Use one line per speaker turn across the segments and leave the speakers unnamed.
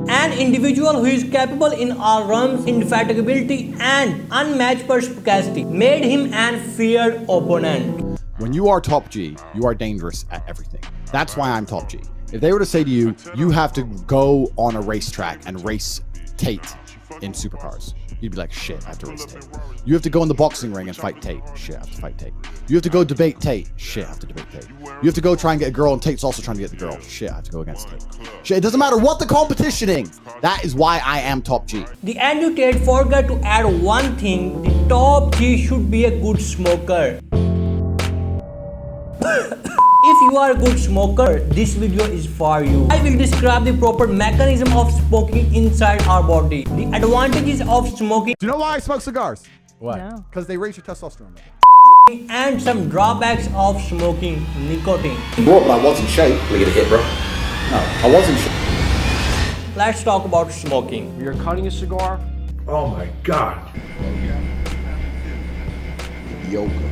An individual who is capable in all realms, indefatigability and unmatched perspicacity made him an feared opponent.
When you are top G, you are dangerous at everything. That's why I'm top G. If they were to say to you, you have to go on a racetrack and race Tate in supercars, you'd be like, shit, I have to race Tate. You have to go in the boxing ring and fight Tate. Shit, I have to fight Tate. You have to go debate Tate. Shit, I have to debate Tate. You have to go try and get a girl and Tate's also trying to get the girl. Shit, I have to go against Tate. Shit, it doesn't matter what the competition is. That is why I am top G.
The Andrew Tate forgot to add one thing. The top G should be a good smoker. If you are a good smoker, this video is for you. I will describe the proper mechanism of smoking inside our body. The advantages of smoking.
Do you know why I smoke cigars?
What?
No.
Because they raise your testosterone level.
And some drawbacks of smoking. Nicotine.
Bro, but I was in shape. Can we get a hit, bro? No, I was in shape.
Let's talk about smoking.
When you're cutting a cigar,
Oh my God.
Yoga.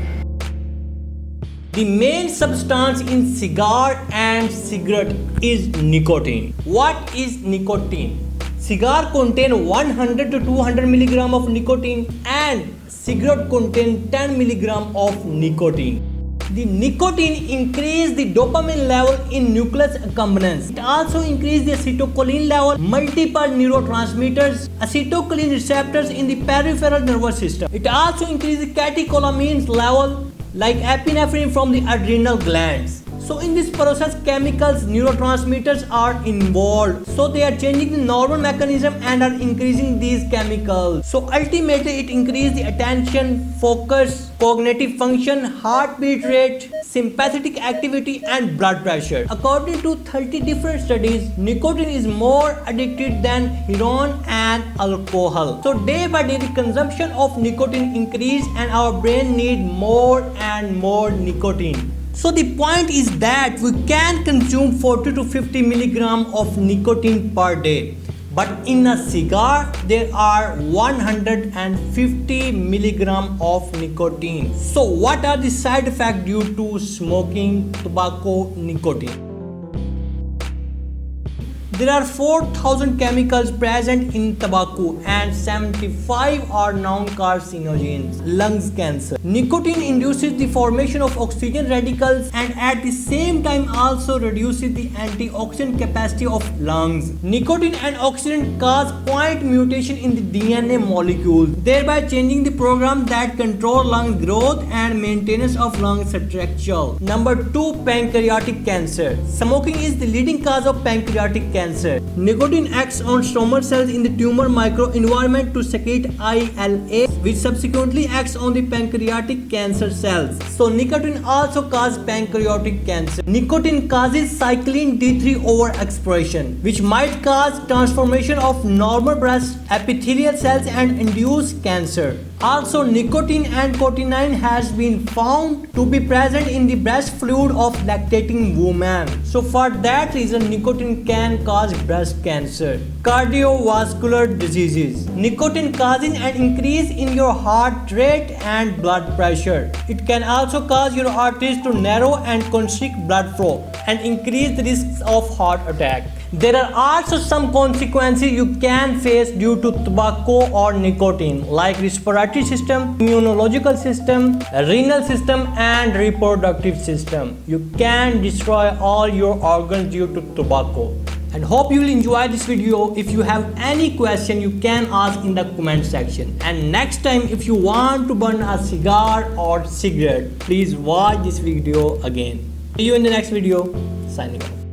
The main substance in cigar and cigarette is nicotine. What is nicotine? Cigar contain 100 to 200 milligram of nicotine and cigarette contain 10 milligram of nicotine. The nicotine increase the dopamine level in nucleus accumbens. It also increase the acetylcholine level, multiple neurotransmitters, acetylcholine receptors in the peripheral nervous system. It also increase the catecholamines level like epinephrine from the adrenal glands. So in this process, chemicals, neurotransmitters are involved. So they are changing the normal mechanism and are increasing these chemicals. So ultimately it increases the attention, focus, cognitive function, heartbeat rate, sympathetic activity and blood pressure. According to 30 different studies, nicotine is more addictive than heroin and alcohol. So day by day the consumption of nicotine increase and our brain need more and more nicotine. So the point is that we can consume 40 to 50 milligram of nicotine per day. But in a cigar, there are 150 milligram of nicotine. So what are the side effects due to smoking tobacco nicotine? There are 4,000 chemicals present in tobacco and 75 are non-carcinogens. Lungs cancer. Nicotine induces the formation of oxygen radicals and at the same time also reduces the antioxidant capacity of lungs. Nicotine and oxygen cause point mutation in the DNA molecules, thereby changing the program that control lung growth and maintenance of lung structure. Number 2, pancreatic cancer. Smoking is the leading cause of pancreatic cancer. Nicotine acts on stromal cells in the tumor microenvironment to secrete ILA, which subsequently acts on the pancreatic cancer cells. So nicotine also causes pancreatic cancer. Nicotine causes cyclin D3 overexpression, which might cause transformation of normal breast epithelial cells and induce cancer. Also, nicotine and cotinine has been found to be present in the breast fluid of lactating women. So for that reason, nicotine can cause breast cancer. Cardiovascular diseases. Nicotine causing an increase in your heart rate and blood pressure. It can also cause your arteries to narrow and constrict blood flow and increase the risks of heart attack. There are also some consequences you can face due to tobacco or nicotine, like respiratory system, immunological system, renal system and reproductive system. You can destroy all your organs due to tobacco. And hope you will enjoy this video. If you have any question, you can ask in the comment section. And next time, if you want to burn a cigar or cigarette, please watch this video again. See you in the next video. Signing off.